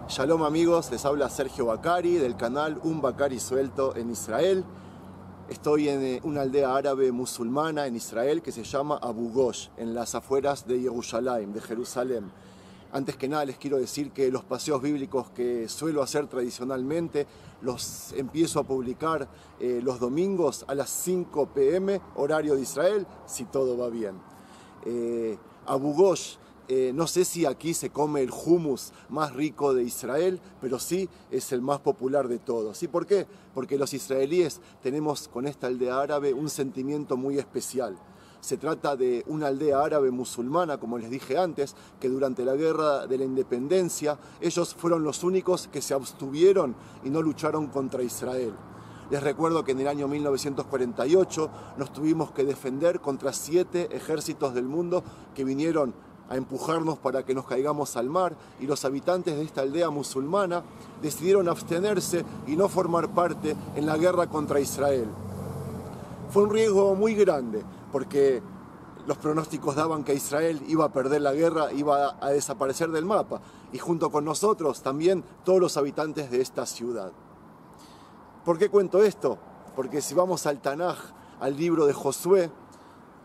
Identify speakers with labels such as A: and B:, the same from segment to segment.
A: Shalom amigos, les habla Sergio Bacari del canal Un Bacari Suelto en Israel. Estoy en una aldea árabe musulmana en Israel que se llama Abu Ghosh, en las afueras de Jerusalén, Antes que nada les quiero decir que los paseos bíblicos que suelo hacer tradicionalmente los empiezo a publicar los domingos a las 5 p.m. horario de Israel, si todo va bien. Abu Ghosh, no sé si aquí se come el hummus más rico de Israel, pero sí es el más popular de todos. ¿Y por qué? Porque los israelíes tenemos con esta aldea árabe un sentimiento muy especial. Se trata de una aldea árabe musulmana, como les dije antes, que durante la guerra de la independencia ellos fueron los únicos que se abstuvieron y no lucharon contra Israel. Les recuerdo que en el año 1948 nos tuvimos que defender contra 7 ejércitos del mundo que vinieron a empujarnos para que nos caigamos al mar, y los habitantes de esta aldea musulmana decidieron abstenerse y no formar parte en la guerra contra Israel. Fue un riesgo muy grande, porque los pronósticos daban que Israel iba a perder la guerra, iba a desaparecer del mapa, y junto con nosotros también todos los habitantes de esta ciudad. ¿Por qué cuento esto? Porque si vamos al Tanaj, al libro de Josué,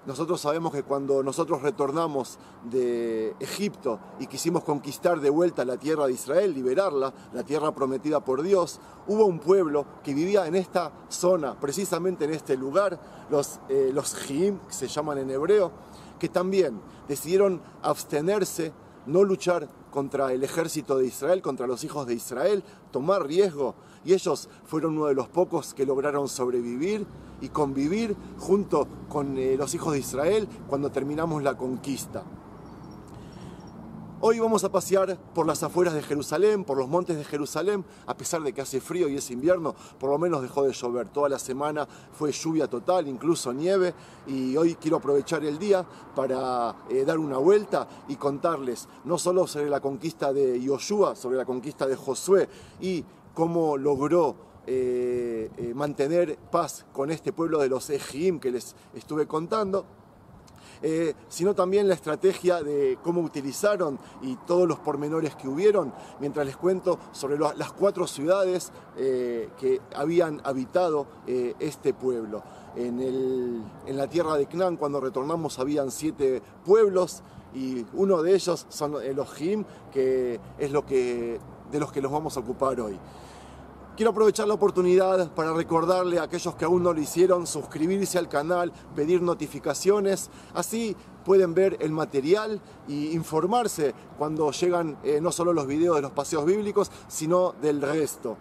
A: nosotros sabemos que cuando nosotros retornamos de Egipto y quisimos conquistar de vuelta la tierra de Israel, liberarla, la tierra prometida por Dios, hubo un pueblo que vivía en esta zona, precisamente en este lugar, los Jiim, que se llaman en hebreo, que también decidieron abstenerse, no luchar contra el ejército de Israel, contra los hijos de Israel, tomar riesgo, y ellos fueron uno de los pocos que lograron sobrevivir y convivir junto con los hijos de Israel cuando terminamos la conquista. Hoy vamos a pasear por las afueras de Jerusalén, por los montes de Jerusalén, a pesar de que hace frío y es invierno, por lo menos dejó de llover. Toda la semana fue lluvia total, incluso nieve, y hoy quiero aprovechar el día para dar una vuelta y contarles no solo sobre la conquista de Yoshua, sobre la conquista de Josué y cómo logró mantener paz con este pueblo de los Ejiim que les estuve contando, sino también la estrategia de cómo utilizaron y todos los pormenores que hubieron, mientras les cuento sobre las 4 ciudades que habían habitado este pueblo. En la tierra de Canaán, cuando retornamos, habían 7 pueblos, y uno de ellos son los Jiim, que es de los que nos vamos a ocupar hoy. Quiero aprovechar la oportunidad para recordarle a aquellos que aún no lo hicieron, suscribirse al canal, pedir notificaciones, así pueden ver el material y informarse cuando llegan no solo los videos de los paseos bíblicos, sino del resto.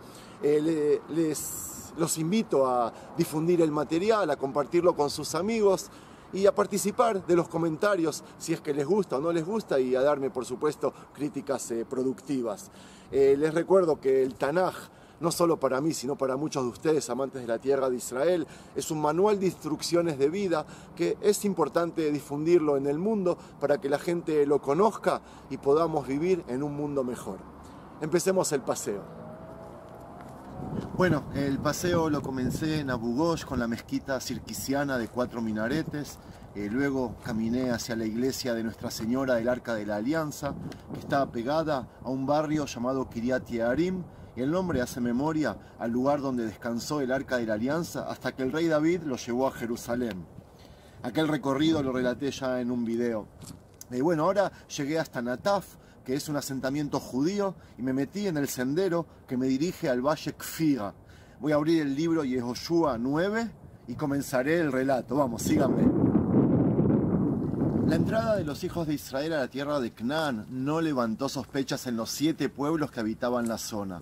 A: Los invito a difundir el material, a compartirlo con sus amigos y a participar de los comentarios si es que les gusta o no les gusta, y a darme, por supuesto, críticas productivas. Les recuerdo que el Tanaj, no solo para mí, sino para muchos de ustedes, amantes de la tierra de Israel, es un manual de instrucciones de vida que es importante difundirlo en el mundo para que la gente lo conozca y podamos vivir en un mundo mejor. Empecemos el paseo. Bueno, el paseo lo comencé en Abu Ghosh con la mezquita cirquisiana de 4 minaretes. Luego caminé hacia la iglesia de Nuestra Señora del Arca de la Alianza, que está pegada a un barrio llamado Kiryat Yearim, y el nombre hace memoria al lugar donde descansó el Arca de la Alianza hasta que el rey David lo llevó a Jerusalén. Aquel recorrido lo relaté ya en un video. Bueno, ahora llegué hasta Nataf, que es un asentamiento judío, y me metí en el sendero que me dirige al Valle Kfira. Voy a abrir el libro Yehoshua 9 y comenzaré el relato. Vamos, síganme. La entrada de los hijos de Israel a la tierra de Canaán no levantó sospechas en los 7 pueblos que habitaban la zona.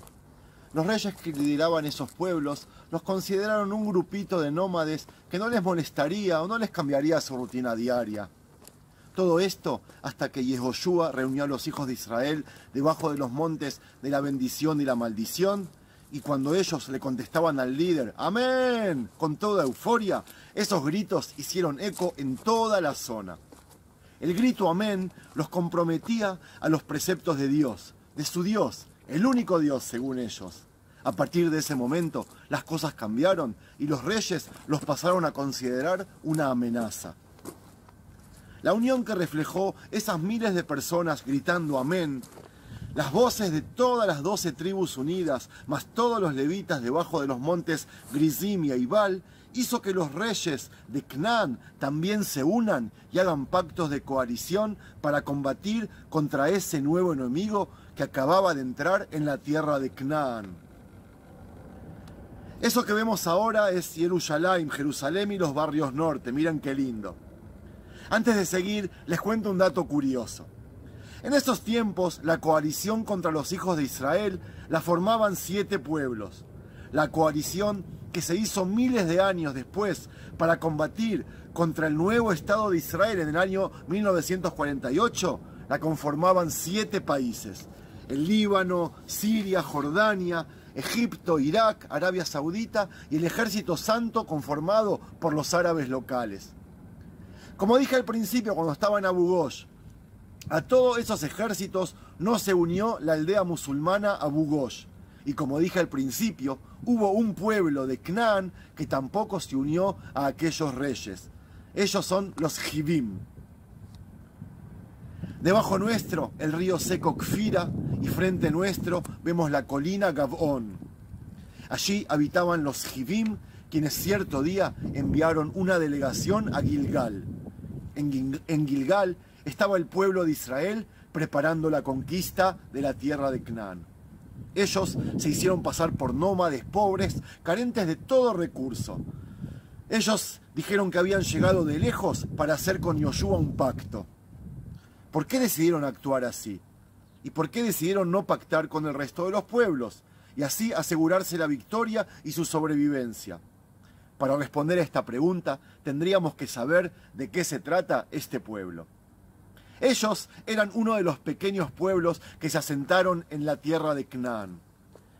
A: Los reyes que lideraban esos pueblos los consideraron un grupito de nómades que no les molestaría o no les cambiaría su rutina diaria. Todo esto hasta que Yehoshua reunió a los hijos de Israel debajo de los montes de la bendición y la maldición, y cuando ellos le contestaban al líder ¡Amén!, con toda euforia, esos gritos hicieron eco en toda la zona. El grito amén los comprometía a los preceptos de Dios, de su Dios, el único Dios según ellos. A partir de ese momento las cosas cambiaron y los reyes los pasaron a considerar una amenaza. La unión que reflejó esas miles de personas gritando amén Las voces de todas las 12 tribus unidas, más todos los levitas debajo de los montes Grizim y Eibal, hizo que los reyes de Canaán también se unan y hagan pactos de coalición para combatir contra ese nuevo enemigo que acababa de entrar en la tierra de Canaán. Eso que vemos ahora es Jerusalén y los barrios norte. Miren qué lindo. Antes de seguir, les cuento un dato curioso. En estos tiempos, la coalición contra los hijos de Israel la formaban 7 pueblos. La coalición que se hizo miles de años después para combatir contra el nuevo Estado de Israel en el año 1948, la conformaban 7 países. El Líbano, Siria, Jordania, Egipto, Irak, Arabia Saudita y el Ejército Santo conformado por los árabes locales. Como dije al principio cuando estaba en Abu Ghosh, a todos esos ejércitos no se unió la aldea musulmana Abu Ghosh. Y como dije al principio, hubo un pueblo de Canaán que tampoco se unió a aquellos reyes. Ellos son los Hivim. Debajo nuestro, el río seco Kfira, y frente nuestro vemos la colina Gavón. Allí habitaban los Hivim, quienes cierto día enviaron una delegación a Gilgal. En Gilgal estaba el pueblo de Israel preparando la conquista de la tierra de Canaán. Ellos se hicieron pasar por nómades pobres, carentes de todo recurso. Ellos dijeron que habían llegado de lejos para hacer con Yoshua un pacto. ¿Por qué decidieron actuar así? ¿Y por qué decidieron no pactar con el resto de los pueblos? Y así asegurarse la victoria y su sobrevivencia. Para responder a esta pregunta, tendríamos que saber de qué se trata este pueblo. Ellos eran uno de los pequeños pueblos que se asentaron en la tierra de Canaán.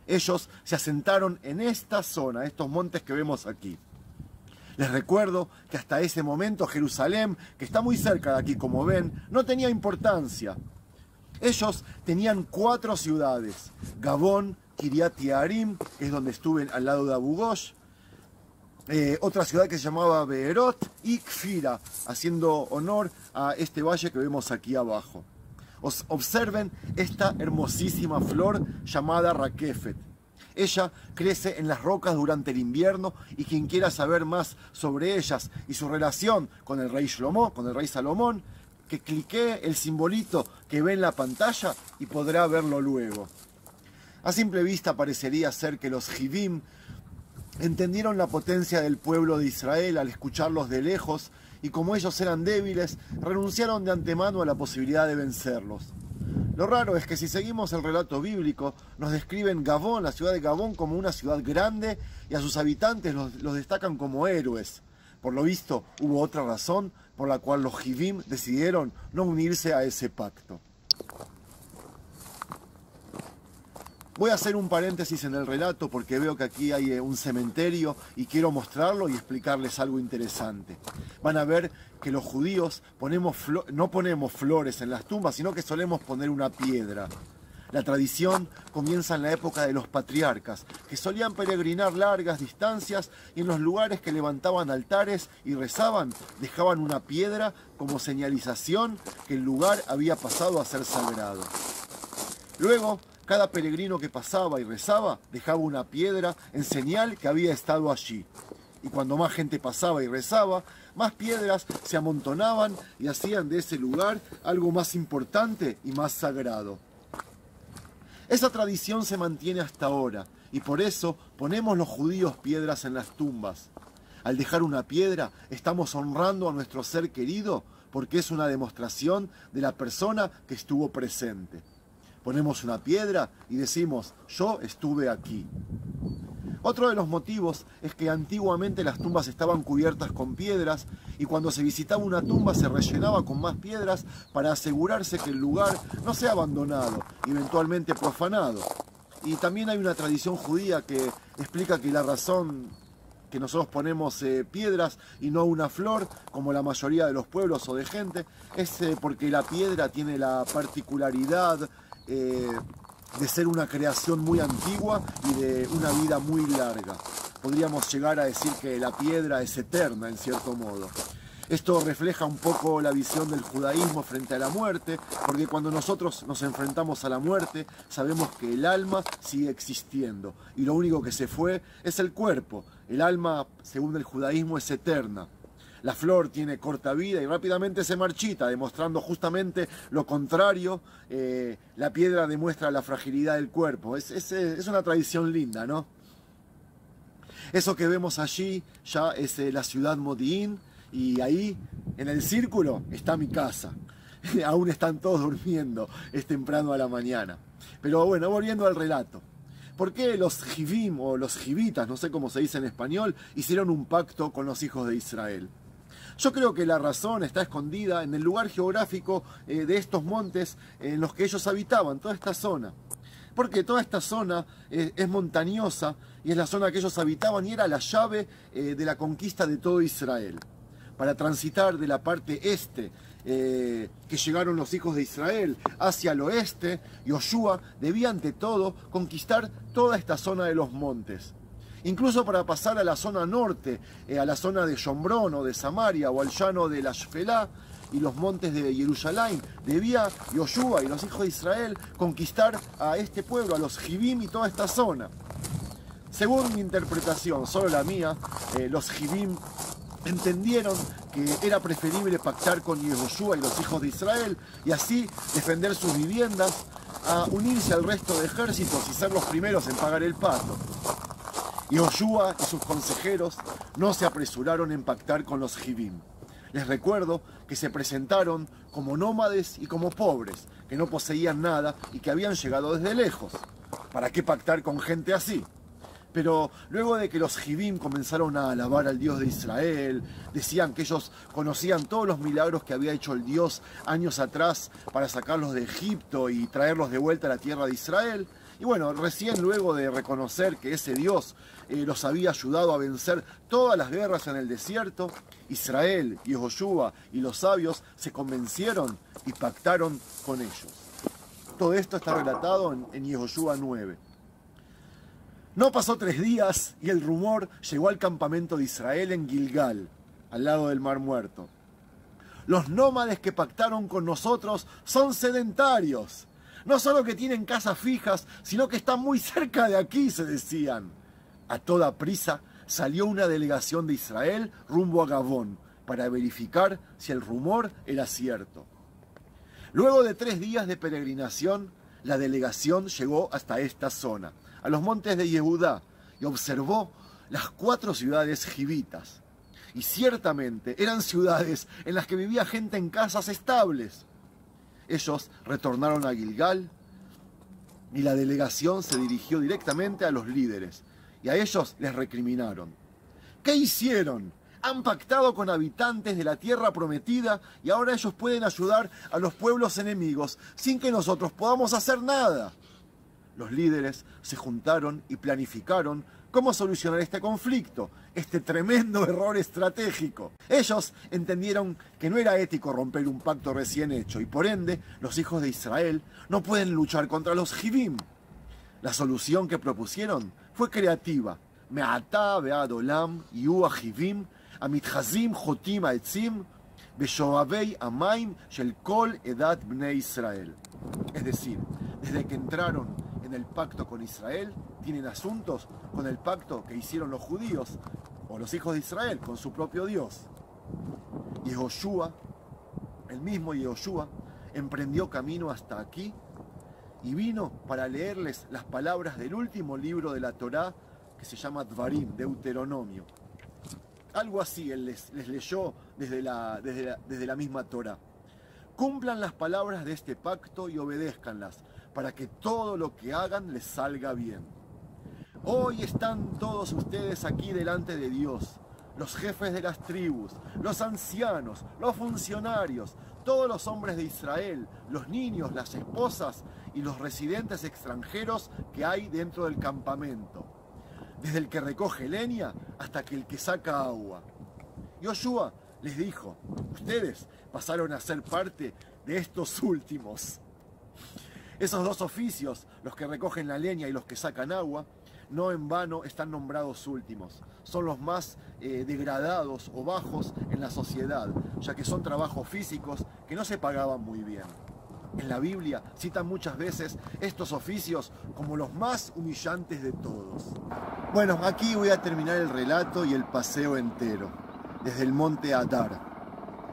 A: Ellos se asentaron en esta zona, estos montes que vemos aquí. Les recuerdo que hasta ese momento Jerusalén, que está muy cerca de aquí como ven, no tenía importancia. Ellos tenían 4 ciudades: Gabón, Kiriat Yearim, que es donde estuve al lado de Abu Ghosh, otra ciudad que se llamaba Beerot, y Kfira, haciendo honor a este valle que vemos aquí abajo. Observen esta hermosísima flor llamada Rakefet. Ella crece en las rocas durante el invierno, y quien quiera saber más sobre ellas y su relación con el rey Shlomo, con el rey Salomón, que cliquee el simbolito que ve en la pantalla y podrá verlo luego. A simple vista parecería ser que los Hivim entendieron la potencia del pueblo de Israel al escucharlos de lejos, y como ellos eran débiles, renunciaron de antemano a la posibilidad de vencerlos. Lo raro es que si seguimos el relato bíblico, nos describen Gabón, la ciudad de Gabón, como una ciudad grande, y a sus habitantes los destacan como héroes. Por lo visto, hubo otra razón por la cual los Hivim decidieron no unirse a ese pacto. Voy a hacer un paréntesis en el relato porque veo que aquí hay un cementerio y quiero mostrarlo y explicarles algo interesante. Van a ver que los judíos no ponemos flores en las tumbas, sino que solemos poner una piedra. La tradición comienza en la época de los patriarcas, que solían peregrinar largas distancias y en los lugares que levantaban altares y rezaban, dejaban una piedra como señalización que el lugar había pasado a ser sagrado. Luego, cada peregrino que pasaba y rezaba dejaba una piedra en señal que había estado allí. Y cuando más gente pasaba y rezaba, más piedras se amontonaban y hacían de ese lugar algo más importante y más sagrado. Esa tradición se mantiene hasta ahora, y por eso ponemos los judíos piedras en las tumbas. Al dejar una piedra, estamos honrando a nuestro ser querido porque es una demostración de la persona que estuvo presente. Ponemos una piedra y decimos, yo estuve aquí. Otro de los motivos es que antiguamente las tumbas estaban cubiertas con piedras, y cuando se visitaba una tumba se rellenaba con más piedras para asegurarse que el lugar no sea abandonado y eventualmente profanado. Y también hay una tradición judía que explica que la razón que nosotros ponemos piedras y no una flor, como la mayoría de los pueblos o de gente, es porque la piedra tiene la particularidad de ser una creación muy antigua y de una vida muy larga. Podríamos llegar a decir que la piedra es eterna en cierto modo. Esto refleja un poco la visión del judaísmo frente a la muerte, porque cuando nosotros nos enfrentamos a la muerte, sabemos que el alma sigue existiendo y lo único que se fue es el cuerpo. El alma, según el judaísmo, es eterna. La flor tiene corta vida y rápidamente se marchita, demostrando justamente lo contrario. La piedra demuestra la fragilidad del cuerpo. Es una tradición linda, ¿no? Eso que vemos allí ya es la ciudad Modi'in, y ahí, en el círculo, está mi casa. Aún están todos durmiendo, es temprano a la mañana. Pero bueno, volviendo al relato. ¿Por qué los Jivim o los Jivitas, no sé cómo se dice en español, hicieron un pacto con los hijos de Israel? Yo creo que la razón está escondida en el lugar geográfico de estos montes en los que ellos habitaban, toda esta zona. Porque toda esta zona es montañosa y es la zona que ellos habitaban y era la llave de la conquista de todo Israel. Para transitar de la parte este que llegaron los hijos de Israel hacia el oeste, Yoshua debía ante todo conquistar toda esta zona de los montes. Incluso para pasar a la zona norte, a la zona de Shombrón o de Samaria o al llano de la Shfelá y los montes de Jerusalén, debía Yoshua y los hijos de Israel conquistar a este pueblo, a los Jivim y toda esta zona. Según mi interpretación, solo la mía, los Jivim entendieron que era preferible pactar con Yehoshua y los hijos de Israel y así defender sus viviendas a unirse al resto de ejércitos y ser los primeros en pagar el pato. Yehoshua y sus consejeros no se apresuraron en pactar con los Jivim. Les recuerdo que se presentaron como nómades y como pobres, que no poseían nada y que habían llegado desde lejos. ¿Para qué pactar con gente así? Pero luego de que los Jivim comenzaron a alabar al Dios de Israel, decían que ellos conocían todos los milagros que había hecho el Dios años atrás para sacarlos de Egipto y traerlos de vuelta a la tierra de Israel. Y bueno, recién luego de reconocer que ese Dios los había ayudado a vencer todas las guerras en el desierto, Israel, Yehoshua y los sabios se convencieron y pactaron con ellos. Todo esto está relatado en Yehoshua 9. No pasó 3 días y el rumor llegó al campamento de Israel en Gilgal, al lado del Mar Muerto. Los nómades que pactaron con nosotros son sedentarios. No solo que tienen casas fijas, sino que están muy cerca de aquí, se decían. A toda prisa salió una delegación de Israel rumbo a Gabón para verificar si el rumor era cierto. Luego de 3 días de peregrinación, la delegación llegó hasta esta zona, a los montes de Yehudá, y observó las 4 ciudades jivitas. Y ciertamente eran ciudades en las que vivía gente en casas estables. Ellos retornaron a Gilgal y la delegación se dirigió directamente a los líderes y a ellos les recriminaron. ¿Qué hicieron? Han pactado con habitantes de la tierra prometida y ahora ellos pueden ayudar a los pueblos enemigos sin que nosotros podamos hacer nada. Los líderes se juntaron y planificaron cómo solucionar este conflicto, este tremendo error estratégico. Ellos entendieron que no era ético romper un pacto recién hecho y por ende los hijos de Israel no pueden luchar contra los Jivim. La solución que propusieron fue creativa. Me'atá ve'ad olam yihu hajivim amitchazim chotim ha'etzim beshoavei hamayim shel kol edat bnei Israel. Es decir, desde que entraron en el pacto con Israel, tienen asuntos con el pacto que hicieron los judíos o los hijos de Israel con su propio Dios. Yehoshua, el mismo Yehoshua, emprendió camino hasta aquí y vino para leerles las palabras del último libro de la Torá que se llama Dvarim, Deuteronomio. Algo así él les leyó desde la misma Torá. Cumplan las palabras de este pacto y obedézcanlas, para que todo lo que hagan les salga bien. Hoy están todos ustedes aquí delante de Dios, los jefes de las tribus, los ancianos, los funcionarios, todos los hombres de Israel, los niños, las esposas y los residentes extranjeros que hay dentro del campamento, desde el que recoge leña hasta el que saca agua. Yoshua les dijo, ustedes pasaron a ser parte de estos últimos. Esos dos oficios, los que recogen la leña y los que sacan agua, no en vano están nombrados últimos. Son los más degradados o bajos en la sociedad, ya que son trabajos físicos que no se pagaban muy bien. En la Biblia citan muchas veces estos oficios como los más humillantes de todos. Bueno, aquí voy a terminar el relato y el paseo entero, desde el monte Adar.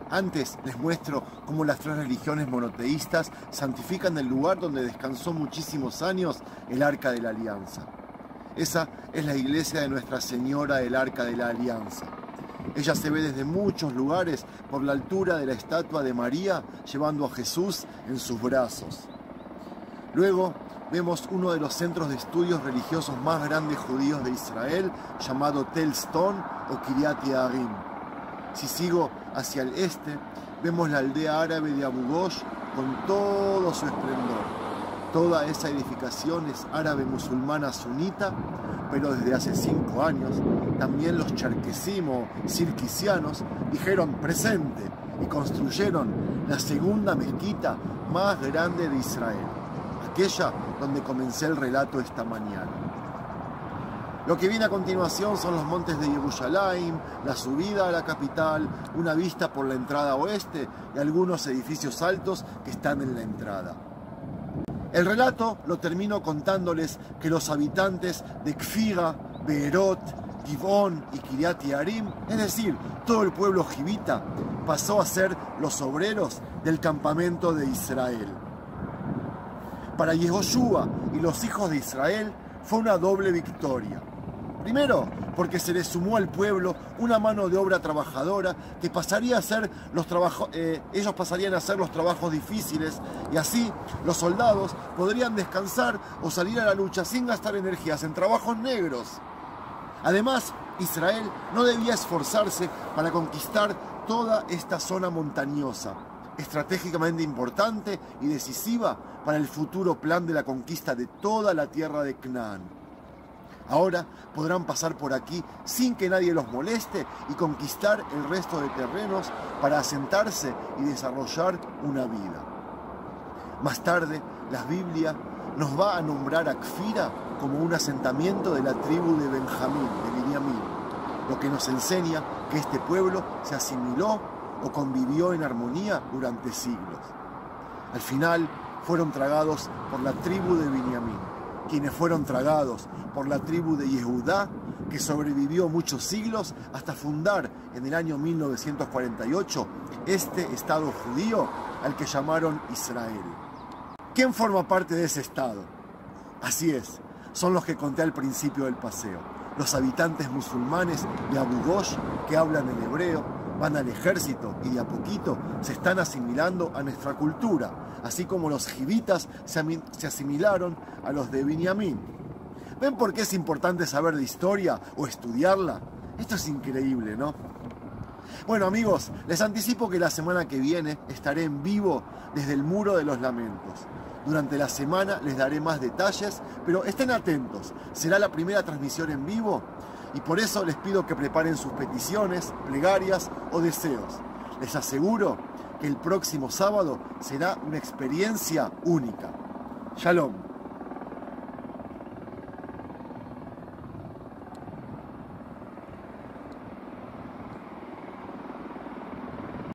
A: Antes les muestro cómo las tres religiones monoteístas santifican el lugar donde descansó muchísimos años el Arca de la Alianza. Esa es la iglesia de Nuestra Señora del Arca de la Alianza. Ella se ve desde muchos lugares por la altura de la estatua de María llevando a Jesús en sus brazos. Luego vemos uno de los centros de estudios religiosos más grandes judíos de Israel, llamado Tel Stone o Kiryat Yearim. Si sigo hacia el este, vemos la aldea árabe de Abu Ghosh con todo su esplendor. Toda esa edificación es árabe musulmana sunita, pero desde hace 5 años también los cherkesim o cirquisianos dijeron presente y construyeron la segunda mezquita más grande de Israel, aquella donde comencé el relato esta mañana. Lo que viene a continuación son los montes de Yerushalayim, la subida a la capital, una vista por la entrada oeste y algunos edificios altos que están en la entrada. El relato lo termino contándoles que los habitantes de Kfira, Beerot, Givón y Kiryat Yearim, es decir, todo el pueblo jivita, pasó a ser los obreros del campamento de Israel. Para Yehoshua y los hijos de Israel fue una doble victoria. Primero, porque se les sumó al pueblo una mano de obra trabajadora que pasaría a hacer ellos pasarían a hacer los trabajos difíciles y así los soldados podrían descansar o salir a la lucha sin gastar energías en trabajos negros. Además, Israel no debía esforzarse para conquistar toda esta zona montañosa, estratégicamente importante y decisiva para el futuro plan de la conquista de toda la tierra de Canaán. Ahora podrán pasar por aquí sin que nadie los moleste y conquistar el resto de terrenos para asentarse y desarrollar una vida. Más tarde, la Biblia nos va a nombrar a Kfira como un asentamiento de la tribu de Benjamín, de Binyamin, lo que nos enseña que este pueblo se asimiló o convivió en armonía durante siglos. Al final fueron tragados por la tribu de Binyamin, quienes fueron tragados por la tribu de Yehudá, que sobrevivió muchos siglos hasta fundar en el año 1948 este estado judío al que llamaron Israel. ¿Quién forma parte de ese estado? Así es, son los que conté al principio del paseo, los habitantes musulmanes de Abu Ghosh que hablan en hebreo, van al ejército y de a poquito se están asimilando a nuestra cultura, así como los jivitas se asimilaron a los de Binyamin. ¿Ven por qué es importante saber de historia o estudiarla? Esto es increíble, ¿no? Bueno amigos, les anticipo que la semana que viene estaré en vivo desde el Muro de los Lamentos. Durante la semana les daré más detalles, pero estén atentos, será la primera transmisión en vivo y por eso les pido que preparen sus peticiones, plegarias o deseos. Les aseguro que el próximo sábado será una experiencia única. Shalom.